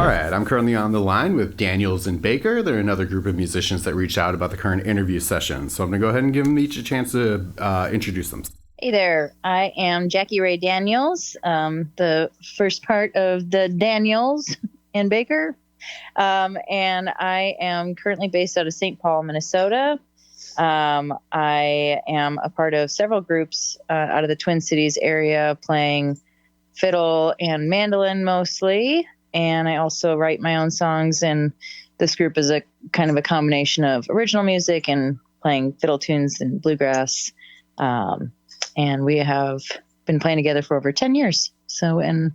All right, I'm currently on the line with Daniels and Baker. They're another group of musicians that reached out about the current interview session. So I'm going to go ahead and give them each a chance to introduce themselves. Hey there, I am Jackie Ray Daniels, the first part of the Daniels and Baker. And I am currently based out of St. Paul, Minnesota. I am a part of several groups out of the Twin Cities area playing fiddle and mandolin mostly. And I also write my own songs, and this group is a kind of a combination of original music and playing fiddle tunes and bluegrass. And we have been playing together for over 10 years. We're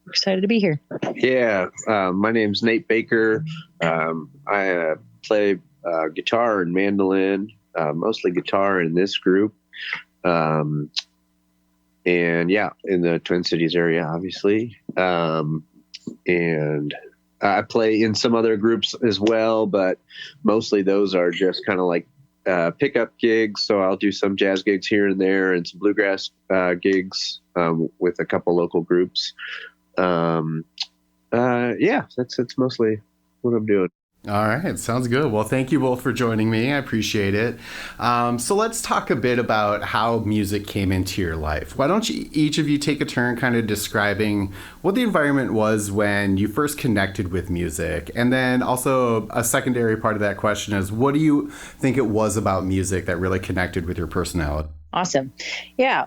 excited to be here. Yeah, my name's Nate Baker. I play guitar and mandolin, mostly guitar in this group. And yeah, in the Twin Cities area, obviously. And I play in some other groups as well, but mostly those are just kind of like pickup gigs. So I'll do some jazz gigs here and there and some bluegrass gigs with a couple local groups. Yeah, that's mostly what I'm doing. All right, sounds good. Well, thank you both for joining me. I appreciate it. So let's talk a bit about how music came into your life. Why don't you each of you take a turn kind of describing what the environment was when you first connected with music? And then also a secondary part of that question is, what do you think it was about music that really connected with your personality? Awesome. Yeah.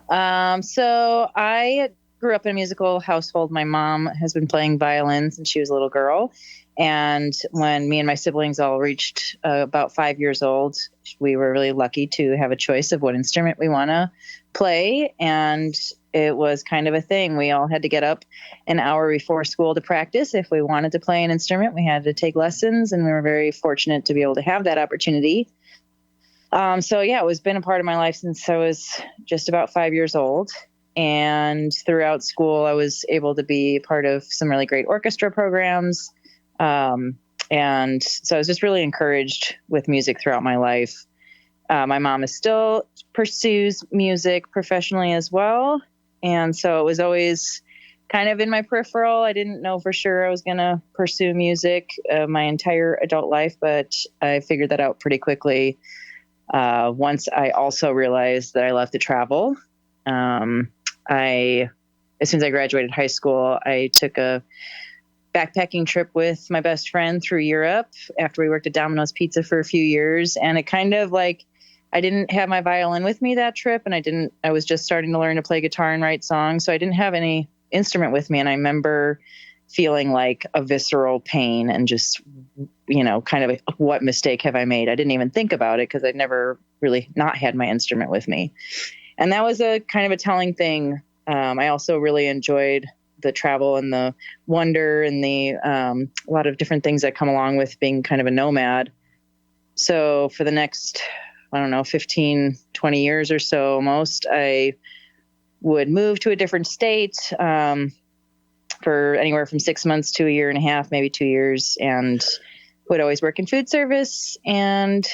So I grew up in a musical household. My mom has been playing violin since she was a little girl. And when me and my siblings all reached about 5 years old, we were really lucky to have a choice of what instrument we want to play. And it was kind of a thing. We all had to get up an hour before school to practice. If we wanted to play an instrument, we had to take lessons. And we were very fortunate to be able to have that opportunity. It was been a part of my life since I was just about 5 years old. And throughout school, I was able to be part of some really great orchestra programs. And so I was just really encouraged with music throughout my life. My mom still pursues music professionally as well. And so it was always kind of in my peripheral. I didn't know for sure I was going to pursue music my entire adult life, but I figured that out pretty quickly. Once I also realized that I loved to travel. As soon as I graduated high school, I took a backpacking trip with my best friend through Europe after we worked at Domino's Pizza for a few years. And it kind of like, I didn't have my violin with me that trip, and I was just starting to learn to play guitar and write songs. So I didn't have any instrument with me. And I remember feeling like a visceral pain and just, kind of what mistake have I made? I didn't even think about it because I'd never really not had my instrument with me. And that was a kind of a telling thing. I also really enjoyed the travel and the wonder and the a lot of different things that come along with being kind of a nomad. So for the next, 15, 20 years or so almost, I would move to a different state for anywhere from 6 months to a year and a half, maybe 2 years, and would always work in food service and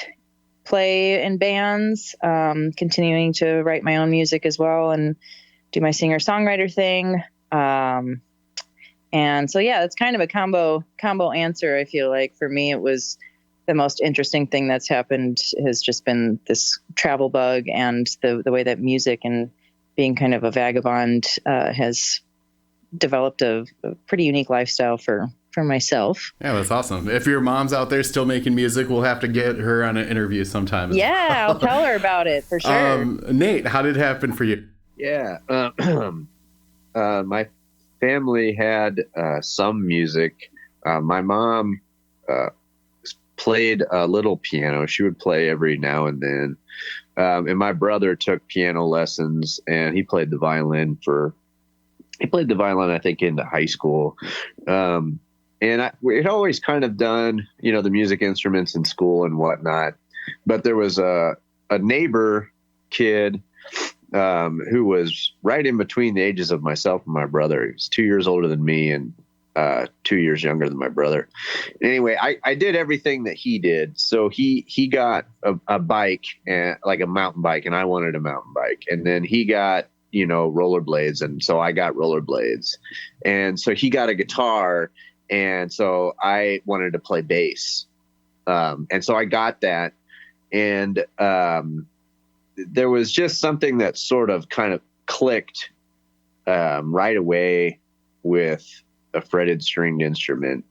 play in bands, continuing to write my own music as well and do my singer-songwriter thing. And so, that's kind of a combo answer. I feel like for me, it was the most interesting thing that's happened has just been this travel bug and the way that music and being kind of a vagabond has developed a pretty unique lifestyle for myself. Yeah, that's awesome. If your mom's out there still making music, we'll have to get her on an interview sometime. Yeah, I'll tell her about it for sure. Nate, how did it happen for you? Yeah. My family had some music. My mom played a little piano. She would play every now and then. And my brother took piano lessons, and he played the violin, I think, into high school. And we'd always kind of done, the music instruments in school and whatnot. But there was a neighbor kid who was right in between the ages of myself and my brother. He was 2 years older than me and 2 years younger than my brother. Anyway, I did everything that he did. So he got a bike, and like a mountain bike, and I wanted a mountain bike. And then he got, rollerblades, and so I got rollerblades. And so he got a guitar. And so I wanted to play bass. And so I got that. And there was just something that sort of kind of clicked right away with a fretted stringed instrument.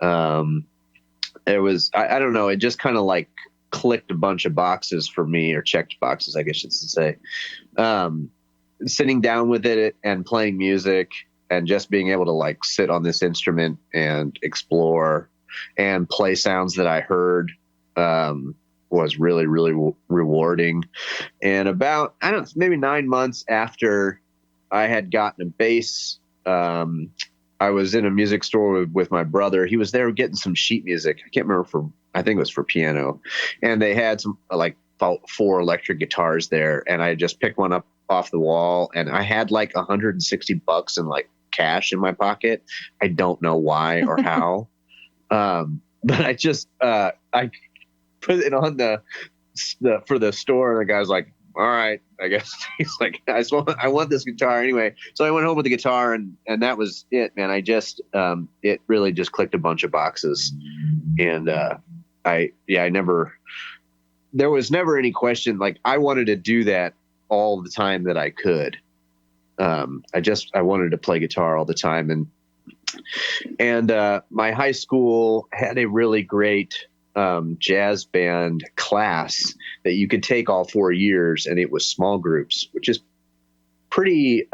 It was, I don't know, it just kind of like clicked a bunch of boxes for me, or checked boxes, I guess you should say. Sitting down with it and playing music and just being able to like sit on this instrument and explore and play sounds that I heard was really, really rewarding. And about, I don't know, maybe 9 months after I had gotten a bass, I was in a music store with my brother. He was there getting some sheet music. I can't remember I think it was for piano. And they had some like 4 electric guitars there. And I just picked one up off the wall, and I had like $160 in like cash in my pocket. I don't know why or how. But I just, I put it on the for the store, and the guy's like, all right, I guess. He's like, I want this guitar anyway. So I went home with the guitar, and that was it, man. I just, it really just clicked a bunch of boxes. And, there was never any question. Like, I wanted to do that all the time that I could. I wanted to play guitar all the time. And my high school had a really great jazz band class that you could take all 4 years, and it was small groups, which is pretty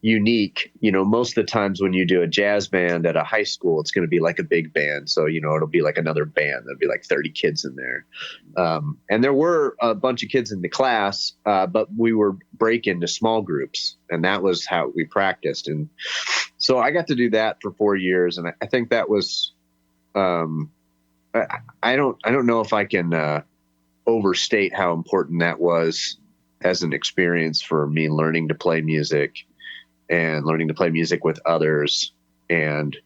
unique. You know, most of the times when you do a jazz band at a high school, it's going to be like a big band. So, you know, it'll be like another band. There'll be like 30 kids in there. And there were a bunch of kids in the class, but we were break into small groups, and that was how we practiced. And so I got to do that for 4 years. And I think that was, I don't know if I can overstate how important that was as an experience for me, learning to play music and learning to play music with others, and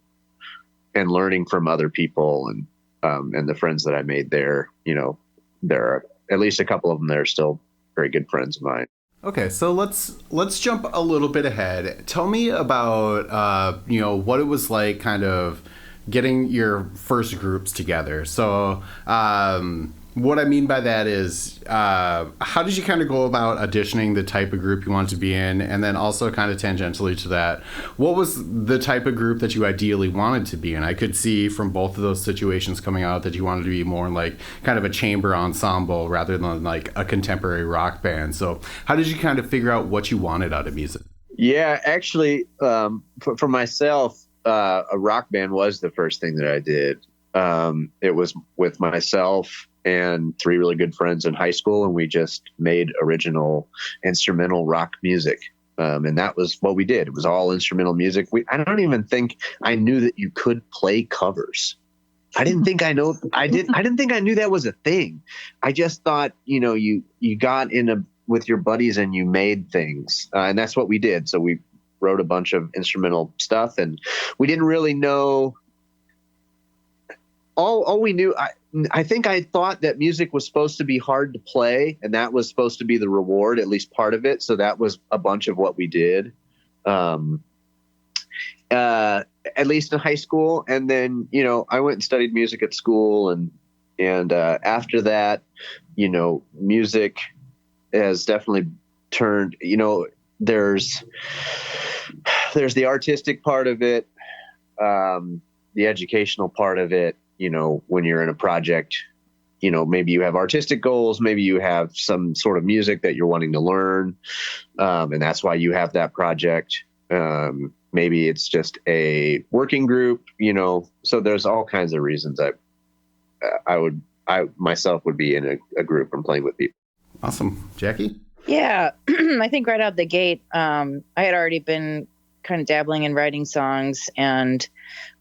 learning from other people, and the friends that I made there. You know, there are at least a couple of them that are still very good friends of mine. Okay, so let's jump a little bit ahead. Tell me about what it was like, kind of getting your first groups together. So what I mean by that is, how did you kind of go about auditioning the type of group you wanted to be in? And then also kind of tangentially to that, what was the type of group that you ideally wanted to be in? I could see from both of those situations coming out that you wanted to be more like kind of a chamber ensemble rather than like a contemporary rock band. So how did you kind of figure out what you wanted out of music? Yeah, actually, for myself, a rock band was the first thing that I did. It was with myself and 3 really good friends in high school, and we just made original instrumental rock music. And that was what we did. It was all instrumental music. I don't even think I knew that you could play covers. I didn't think I didn't think I knew that was a thing. I just thought, you got with your buddies and you made things. And that's what we did. So we wrote a bunch of instrumental stuff, and we didn't really know. All we knew, I think I thought that music was supposed to be hard to play, and that was supposed to be the reward, at least part of it. So that was a bunch of what we did, at least in high school. And then, I went and studied music at school, and after that, music has definitely turned, there's the artistic part of it, the educational part of it. When you're in a project, maybe you have artistic goals, maybe you have some sort of music that you're wanting to learn. And that's why you have that project. Maybe it's just a working group, so there's all kinds of reasons I myself would be in a group and playing with people. Awesome. Jackie? Yeah, I think right out the gate, I had already been kind of dabbling in writing songs, and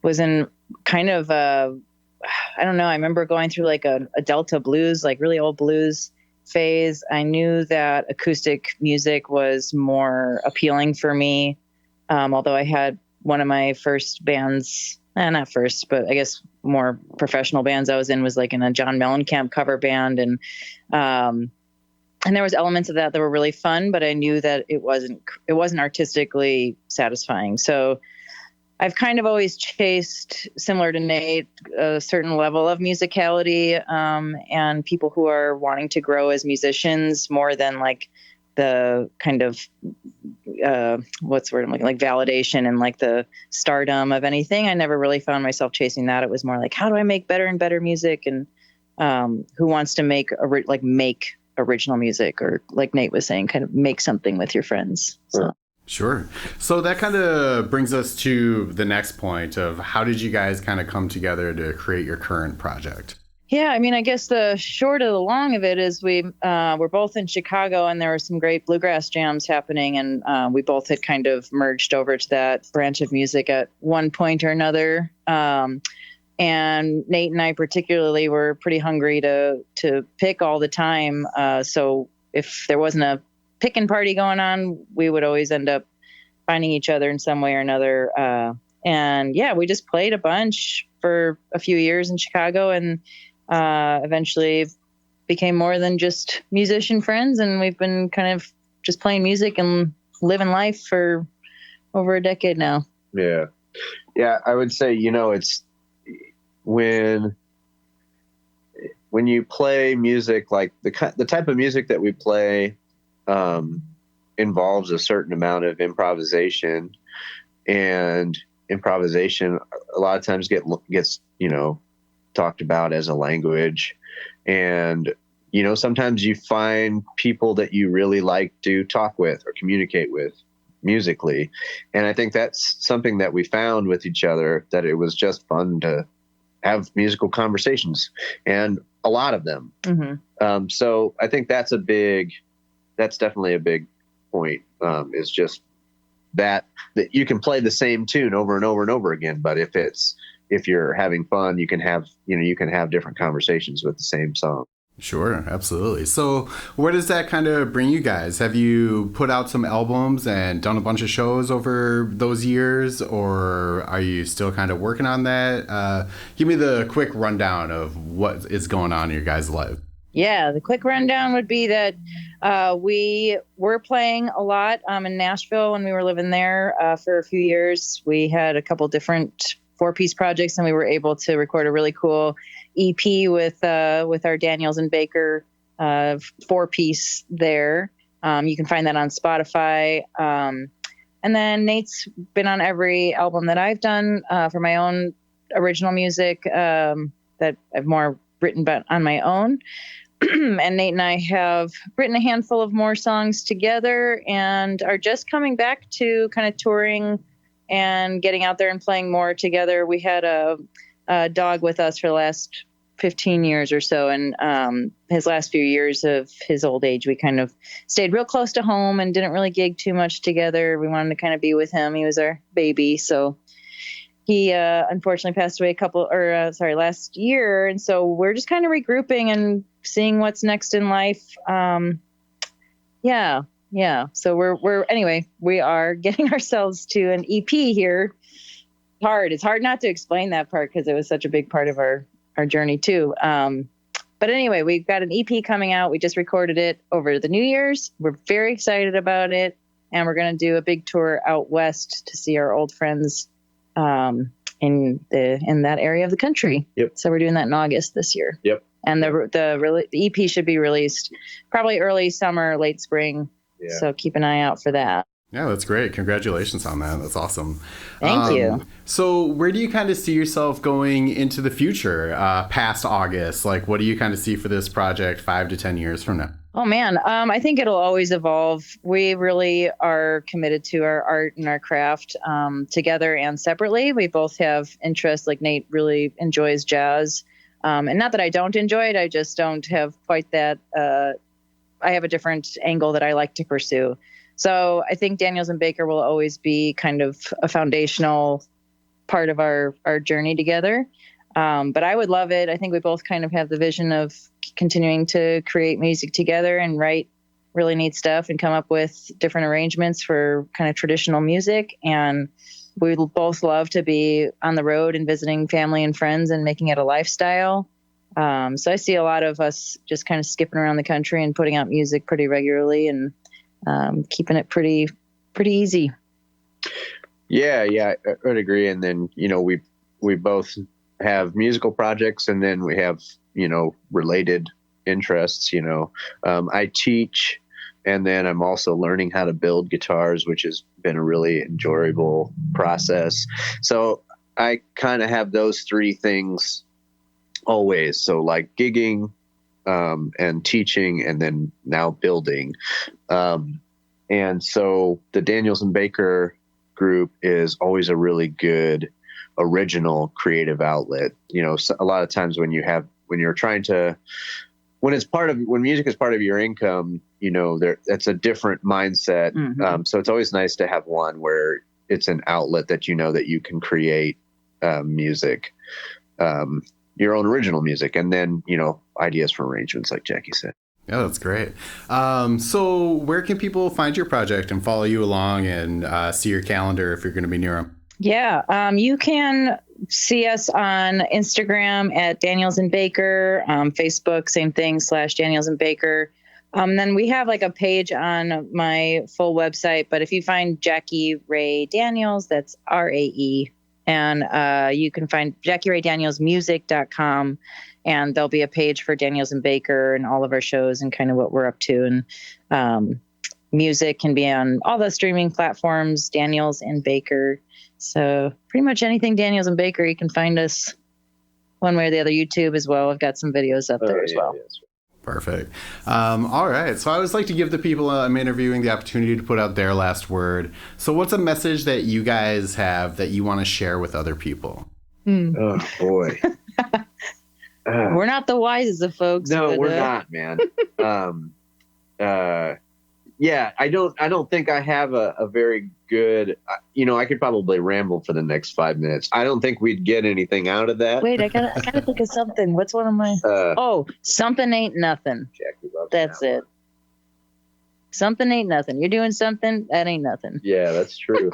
was in kind of I don't know, I remember going through like a Delta blues, like really old blues phase. I knew that acoustic music was more appealing for me. Although I had one of my first bands, not first, but I guess more professional bands I was in was like in a John Mellencamp cover band. And there was elements of that were really fun, but I knew that it wasn't artistically satisfying. So I've kind of always chased, similar to Nate, a certain level of musicality, and people who are wanting to grow as musicians more than like the kind of what's the word I'm looking, like validation and like the stardom of anything. I never really found myself chasing that. It was more like, how do I make better and better music, and who wants to make original music, or like Nate was saying, kind of make something with your friends. So. Sure. So that kind of brings us to the next point of how did you guys kind of come together to create your current project? Yeah, I mean, I guess the short of the long of it is we're both in Chicago, and there were some great bluegrass jams happening, and we both had kind of merged over to that branch of music at one point or another. And Nate and I particularly were pretty hungry to pick all the time. So if there wasn't a picking party going on, we would always end up finding each other in some way or another. And yeah, we just played a bunch for a few years in Chicago, and eventually became more than just musician friends. And we've been kind of just playing music and living life for over a decade now. Yeah. Yeah. I would say, it's when you play music, like the type of music that we play, involves a certain amount of improvisation, and improvisation a lot of times gets talked about as a language. And sometimes you find people that you really like to talk with or communicate with musically, and I think that's something that we found with each other, that it was just fun to have musical conversations, and a lot of them. Mm-hmm. So I think that's definitely a big point, is just that you can play the same tune over and over and over again, but if you're having fun, you can have different conversations with the same song. Sure, absolutely. So where does that kind of bring you guys? Have you put out some albums and done a bunch of shows over those years, or are you still kind of working on that? Give me the quick rundown of what is going on in your guys' life. Yeah, the quick rundown would be that we were playing a lot in Nashville when we were living there for a few years. We had a couple different 4-piece projects, and we were able to record a really cool EP with our Daniels and Baker 4-piece there. You can find that on Spotify. And then Nate's been on every album that I've done for my own original music that I've more written about on my own. And Nate and I have written a handful of more songs together, and are just coming back to kind of touring and getting out there and playing more together. We had a dog with us for the last 15 years or so, and his last few years of his old age, we kind of stayed real close to home and didn't really gig too much together. We wanted to kind of be with him. He was our baby, so he unfortunately passed away last year, and so we're just kind of regrouping and seeing what's next in life. Yeah. So we are getting ourselves to an EP here. It's hard not to explain that part, because it was such a big part of our journey too. But anyway, we've got an EP coming out. We just recorded it over the New Year's. We're very excited about it, and we're going to do a big tour out west to see our old friends in that area of the country. Yep. So we're doing that in August this year. Yep. And the EP should be released probably early summer, late spring. Yeah. So keep an eye out for that. Yeah, that's great. Congratulations on that. That's awesome. Thank you. So where do you kind of see yourself going into the future past August? Like, what do you kind of see for this project 5 to 10 years from now? Oh, man. I think it'll always evolve. We really are committed to our art and our craft together and separately. We both have interests. Like Nate really enjoys jazz. And not that I don't enjoy it. I just don't have quite that. I have a different angle that I like to pursue. So I think Daniels and Baker will always be kind of a foundational part of our journey together. But I would love it. I think we both kind of have the vision of continuing to create music together and write really neat stuff and come up with different arrangements for kind of traditional music. And we both love to be on the road and visiting family and friends and making it a lifestyle. So I see a lot of us just kind of skipping around the country and putting out music pretty regularly and keeping it pretty easy. Yeah, I would agree. And then, we both have musical projects, and then we have, related interests. I teach, and then I'm also learning how to build guitars, which has been a really enjoyable process. So I kind of have those three things always. So like gigging, and teaching, and then now building. And so the Daniels and Baker group is always a really good original creative outlet. So a lot of times when you're trying to, when music is part of your income, that's a different mindset. Mhm. So it's always nice to have one where it's an outlet that that you can create music, your own original music, and then ideas for arrangements, like Jackie said. Yeah, that's great. So where can people find your project and follow you along and see your calendar if you're going to be near them? Yeah, you can see us on Instagram at Daniels and Baker, Facebook, same thing, /Daniels and Baker. Then we have like a page on my full website, but if you find Jackie Ray Daniels, that's RAE. And you can find JackieRayDanielsMusic.com, and there'll be a page for Daniels and Baker and all of our shows and kind of what we're up to. And music can be on all the streaming platforms, Daniels and Baker. So pretty much anything Daniels and Baker, you can find us one way or the other. YouTube as well. I've got some videos up there as well. Yeah. Perfect. All right. So I always like to give the people I'm interviewing the opportunity to put out their last word. So what's a message that you guys have that you want to share with other people? Oh, boy. We're not the wisest of folks. No, we're not, man. Yeah, I don't think I have a very good, I could probably ramble for the next 5 minutes. I don't think we'd get anything out of that. Wait, I gotta think of something. What's one of my, something ain't nothing. Jackie loves That's that it. one. Something ain't nothing. You're doing something, that ain't nothing. Yeah, that's true.